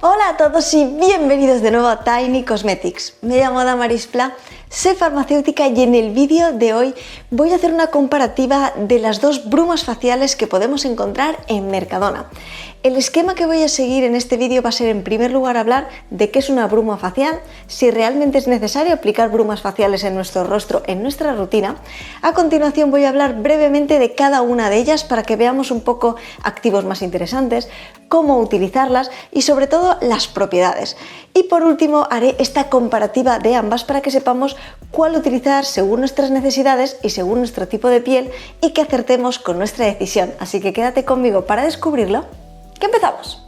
Hola a todos y bienvenidos de nuevo a Tiny Cosmetics. Me llamo Damaris Pla, soy farmacéutica y en el vídeo de hoy voy a hacer una comparativa de las dos brumas faciales que podemos encontrar en Mercadona. El esquema que voy a seguir en este vídeo va a ser en primer lugar hablar de qué es una bruma facial, si realmente es necesario aplicar brumas faciales en nuestro rostro, en nuestra rutina. A continuación voy a hablar brevemente de cada una de ellas para que veamos un poco activos más interesantes, cómo utilizarlas y sobre todo las propiedades. Y por último haré esta comparativa de ambas para que sepamos cuál utilizar según nuestras necesidades y según nuestro tipo de piel y que acertemos con nuestra decisión. Así que quédate conmigo para descubrirlo. ¡Que empezamos!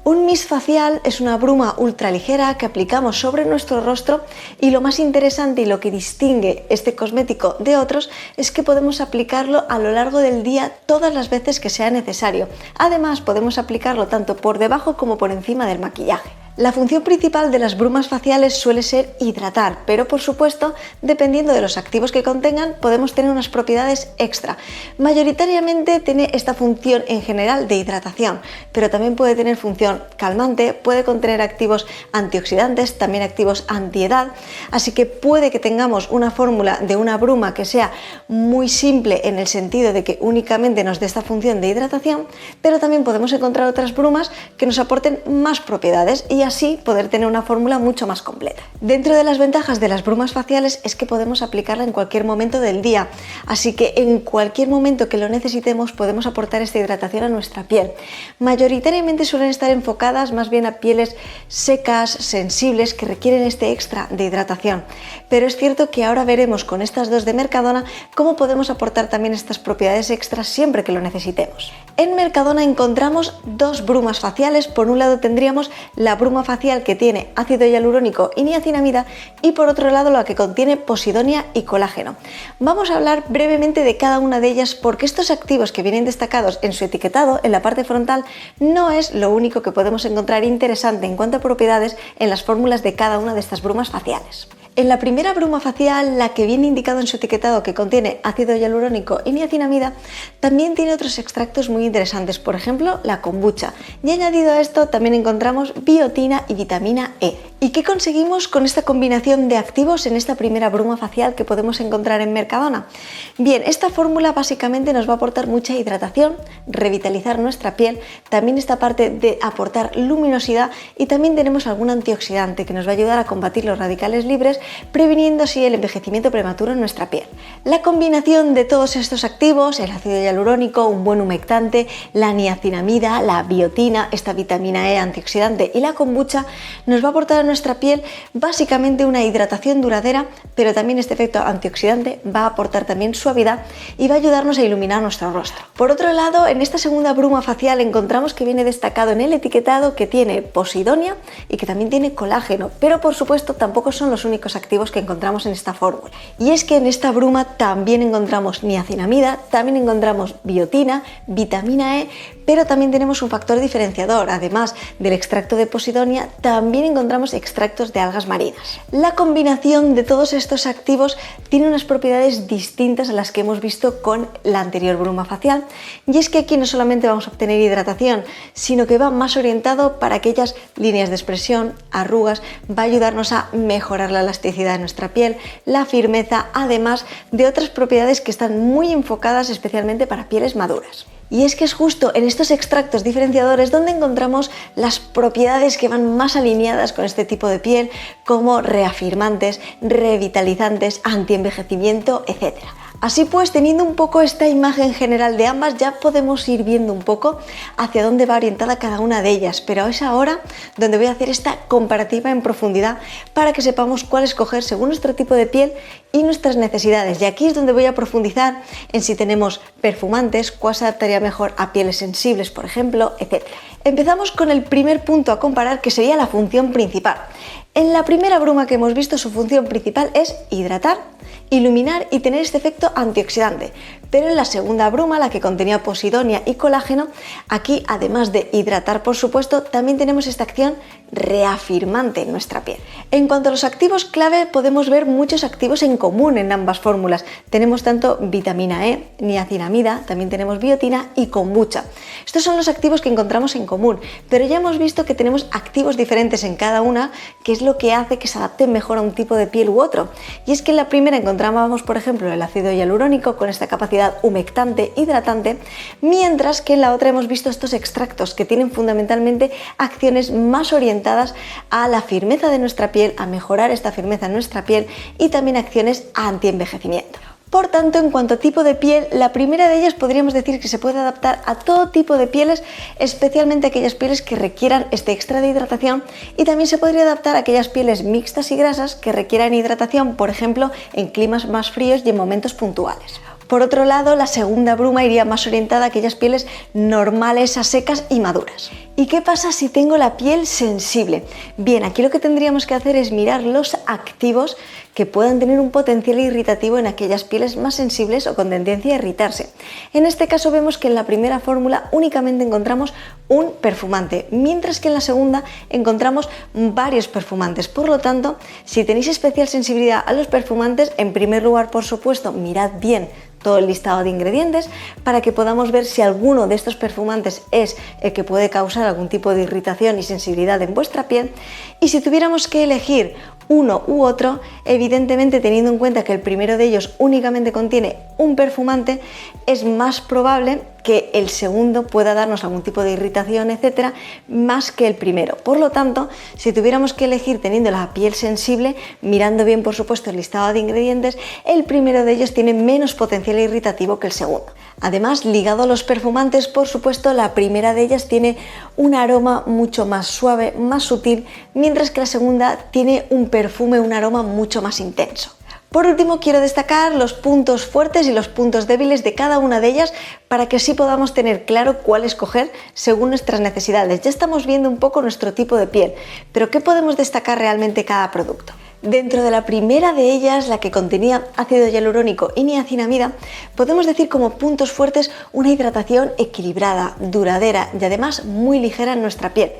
Un mist facial es una bruma ultra ligera que aplicamos sobre nuestro rostro y lo más interesante y lo que distingue este cosmético de otros es que podemos aplicarlo a lo largo del día todas las veces que sea necesario. Además, podemos aplicarlo tanto por debajo como por encima del maquillaje. La función principal de las brumas faciales suele ser hidratar, pero por supuesto, dependiendo de los activos que contengan, podemos tener unas propiedades extra. Mayoritariamente tiene esta función en general de hidratación, pero también puede tener función calmante, puede contener activos antioxidantes, también activos antiedad, así que puede que tengamos una fórmula de una bruma que sea muy simple en el sentido de que únicamente nos dé esta función de hidratación, pero también podemos encontrar otras brumas que nos aporten más propiedades y así poder tener una fórmula mucho más completa. Dentro de las ventajas de las brumas faciales es que podemos aplicarla en cualquier momento del día, así que en cualquier momento que lo necesitemos podemos aportar esta hidratación a nuestra piel. Mayoritariamente suelen estar enfocadas más bien a pieles secas, sensibles, que requieren este extra de hidratación, pero es cierto que ahora veremos con estas dos de Mercadona cómo podemos aportar también estas propiedades extras siempre que lo necesitemos. En Mercadona encontramos dos brumas faciales. Por un lado tendríamos la bruma facial que tiene ácido hialurónico y niacinamida y por otro lado la que contiene posidonia y colágeno. Vamos a hablar brevemente de cada una de ellas porque estos activos que vienen destacados en su etiquetado en la parte frontal no es lo único que podemos encontrar interesante en cuanto a propiedades en las fórmulas de cada una de estas brumas faciales. En la primera bruma facial, la que viene indicado en su etiquetado que contiene ácido hialurónico y niacinamida, también tiene otros extractos muy interesantes, por ejemplo la kombucha. Y añadido a esto también encontramos biotina y vitamina E. ¿Y qué conseguimos con esta combinación de activos en esta primera bruma facial que podemos encontrar en Mercadona? Bien, esta fórmula básicamente nos va a aportar mucha hidratación, revitalizar nuestra piel, también esta parte de aportar luminosidad y también tenemos algún antioxidante que nos va a ayudar a combatir los radicales libres, previniendo así el envejecimiento prematuro en nuestra piel. La combinación de todos estos activos, el ácido hialurónico, un buen humectante, la niacinamida, la biotina, esta vitamina E antioxidante y la kombucha, nos va a aportar a nuestra piel básicamente una hidratación duradera, pero también este efecto antioxidante va a aportar también suavidad y va a ayudarnos a iluminar nuestro rostro. Por otro lado, en esta segunda bruma facial encontramos que viene destacado en el etiquetado que tiene posidonia y que también tiene colágeno, pero por supuesto tampoco son los únicos activos que encontramos en esta fórmula. Y es que en esta bruma también encontramos niacinamida, también encontramos biotina, vitamina E, pero también tenemos un factor diferenciador. Además del extracto de posidonia, también encontramos extractos de algas marinas. La combinación de todos estos activos tiene unas propiedades distintas a las que hemos visto con la anterior bruma facial, y es que aquí no solamente vamos a obtener hidratación, sino que va más orientado para aquellas líneas de expresión, arrugas, va a ayudarnos a mejorar la elasticidad de nuestra piel, la firmeza, además de otras propiedades que están muy enfocadas especialmente para pieles maduras. Y es que es justo en estos extractos diferenciadores donde encontramos las propiedades que van más alineadas con este tipo de piel, como reafirmantes, revitalizantes, antienvejecimiento, etc. Así pues, teniendo un poco esta imagen general de ambas, ya podemos ir viendo un poco hacia dónde va orientada cada una de ellas, pero es ahora donde voy a hacer esta comparativa en profundidad para que sepamos cuál escoger según nuestro tipo de piel y nuestras necesidades. Y aquí es donde voy a profundizar en si tenemos perfumantes, cuál se adaptaría mejor a pieles sensibles, por ejemplo, etc. Empezamos con el primer punto a comparar, que sería la función principal. En la primera bruma que hemos visto, su función principal es hidratar, iluminar y tener este efecto antioxidante. Pero en la segunda bruma, la que contenía posidonia y colágeno, aquí además de hidratar por supuesto, también tenemos esta acción reafirmante en nuestra piel. En cuanto a los activos clave, podemos ver muchos activos en común en ambas fórmulas. Tenemos tanto vitamina E, niacinamida, también tenemos biotina y kombucha. Estos son los activos que encontramos en común, pero ya hemos visto que tenemos activos diferentes en cada una, que es lo que hace que se adapten mejor a un tipo de piel u otro. Y es que en la primera encontrábamos, por ejemplo, el ácido hialurónico con esta capacidad humectante, hidratante, mientras que en la otra hemos visto estos extractos que tienen fundamentalmente acciones más orientadas a la firmeza de nuestra piel, a mejorar esta firmeza en nuestra piel y también acciones anti-envejecimiento. Por tanto, en cuanto a tipo de piel, la primera de ellas podríamos decir que se puede adaptar a todo tipo de pieles, especialmente aquellas pieles que requieran este extra de hidratación, y también se podría adaptar a aquellas pieles mixtas y grasas que requieran hidratación, por ejemplo, en climas más fríos y en momentos puntuales. Por otro lado, la segunda bruma iría más orientada a aquellas pieles normales, a secas y maduras. ¿Y qué pasa si tengo la piel sensible? Bien, aquí lo que tendríamos que hacer es mirar los activos que puedan tener un potencial irritativo en aquellas pieles más sensibles o con tendencia a irritarse. En este caso vemos que en la primera fórmula únicamente encontramos un perfumante, mientras que en la segunda encontramos varios perfumantes. Por lo tanto, si tenéis especial sensibilidad a los perfumantes, en primer lugar, por supuesto, mirad bien todo el listado de ingredientes para que podamos ver si alguno de estos perfumantes es el que puede causar algún tipo de irritación y sensibilidad en vuestra piel. Y si tuviéramos que elegir uno u otro, evidentemente teniendo en cuenta que el primero de ellos únicamente contiene un perfumante, es más probable que el segundo pueda darnos algún tipo de irritación, etcétera, más que el primero. Por lo tanto, si tuviéramos que elegir teniendo la piel sensible, mirando bien por supuesto el listado de ingredientes, el primero de ellos tiene menos potencial irritativo que el segundo. Además, ligado a los perfumantes, por supuesto, la primera de ellas tiene un aroma mucho más suave, más sutil, mientras que la segunda tiene un perfume, un aroma mucho más intenso. Por último, quiero destacar los puntos fuertes y los puntos débiles de cada una de ellas para que así podamos tener claro cuál escoger según nuestras necesidades. Ya estamos viendo un poco nuestro tipo de piel, pero ¿qué podemos destacar realmente cada producto? Dentro de la primera de ellas, la que contenía ácido hialurónico y niacinamida, podemos decir como puntos fuertes una hidratación equilibrada, duradera y además muy ligera en nuestra piel.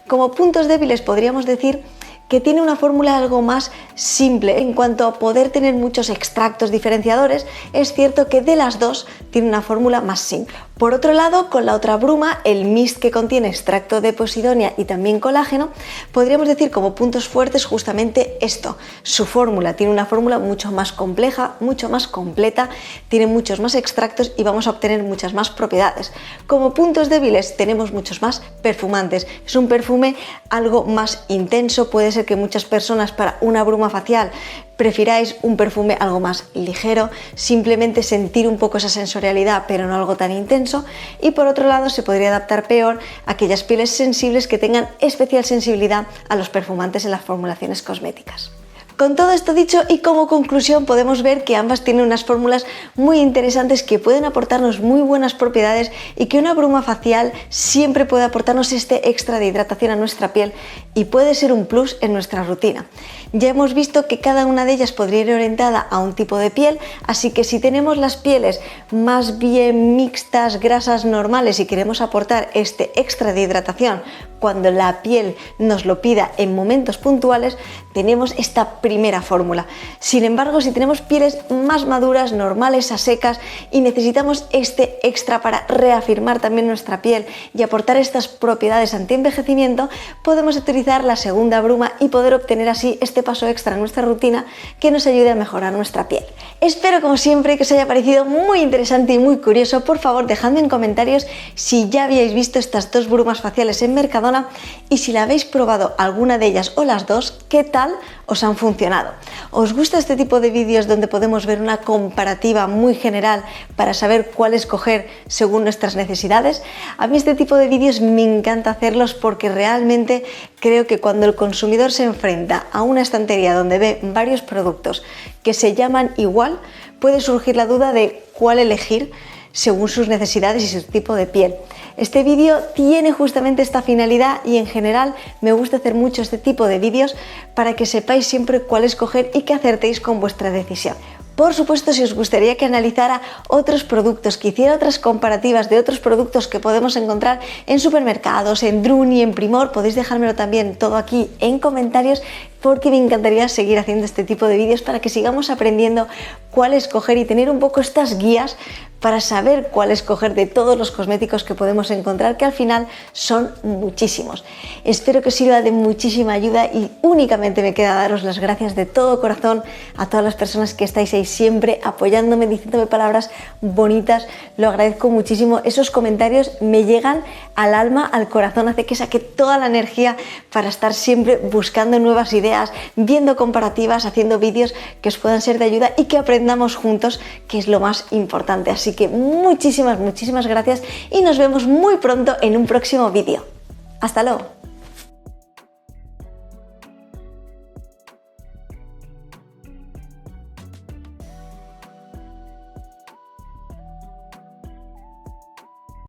Como puntos débiles podríamos decir que tiene una fórmula algo más simple en cuanto a poder tener muchos extractos diferenciadores. Es cierto que de las dos tiene una fórmula más simple. Por otro lado, con la otra bruma, el mist que contiene extracto de posidonia y también colágeno, podríamos decir como puntos fuertes justamente esto. Su fórmula tiene una fórmula mucho más compleja, mucho más completa, tiene muchos más extractos y vamos a obtener muchas más propiedades. Como puntos débiles tenemos muchos más perfumantes. Es un perfume algo más intenso, puede ser que muchas personas para una bruma facial prefiráis un perfume algo más ligero, simplemente sentir un poco esa sensorialidad pero no algo tan intenso, y por otro lado se podría adaptar peor a aquellas pieles sensibles que tengan especial sensibilidad a los perfumantes en las formulaciones cosméticas. Con todo esto dicho y como conclusión podemos ver que ambas tienen unas fórmulas muy interesantes que pueden aportarnos muy buenas propiedades y que una bruma facial siempre puede aportarnos este extra de hidratación a nuestra piel y puede ser un plus en nuestra rutina. Ya hemos visto que cada una de ellas podría ir orientada a un tipo de piel, así que si tenemos las pieles más bien mixtas, grasas, normales y queremos aportar este extra de hidratación cuando la piel nos lo pida en momentos puntuales, tenemos esta primera fórmula. Sin embargo, si tenemos pieles más maduras, normales a secas y necesitamos este extra para reafirmar también nuestra piel y aportar estas propiedades anti-envejecimiento, podemos utilizar la segunda bruma y poder obtener así este paso extra en nuestra rutina que nos ayude a mejorar nuestra piel. Espero como siempre que os haya parecido muy interesante y muy curioso. Por favor, dejadme en comentarios si ya habíais visto estas dos brumas faciales en Mercadona y si la habéis probado alguna de ellas o las dos, ¿qué tal os han funcionado? ¿Os gusta este tipo de vídeos donde podemos ver una comparativa muy general para saber cuál escoger según nuestras necesidades? A mí este tipo de vídeos me encanta hacerlos porque realmente creo que cuando el consumidor se enfrenta a una estantería donde ve varios productos que se llaman igual, puede surgir la duda de cuál elegir según sus necesidades y su tipo de piel. Este vídeo tiene justamente esta finalidad y en general me gusta hacer mucho este tipo de vídeos para que sepáis siempre cuál escoger y que acertéis con vuestra decisión. Por supuesto, si os gustaría que analizara otros productos, que hiciera otras comparativas de otros productos que podemos encontrar en supermercados, en Druni, en Primor, podéis dejármelo también todo aquí en comentarios, porque me encantaría seguir haciendo este tipo de vídeos para que sigamos aprendiendo cuál escoger y tener un poco estas guías para saber cuál escoger de todos los cosméticos que podemos encontrar, que al final son muchísimos. Espero que os sirva de muchísima ayuda y únicamente me queda daros las gracias de todo corazón a todas las personas que estáis ahí siempre apoyándome, diciéndome palabras bonitas. Lo agradezco muchísimo. Esos comentarios me llegan al alma, al corazón, hace que saque toda la energía para estar siempre buscando nuevas ideas, viendo comparativas, haciendo vídeos que os puedan ser de ayuda y que aprendamos juntos, que es lo más importante. Así que muchísimas gracias y nos vemos muy pronto en un próximo vídeo. ¡Hasta luego!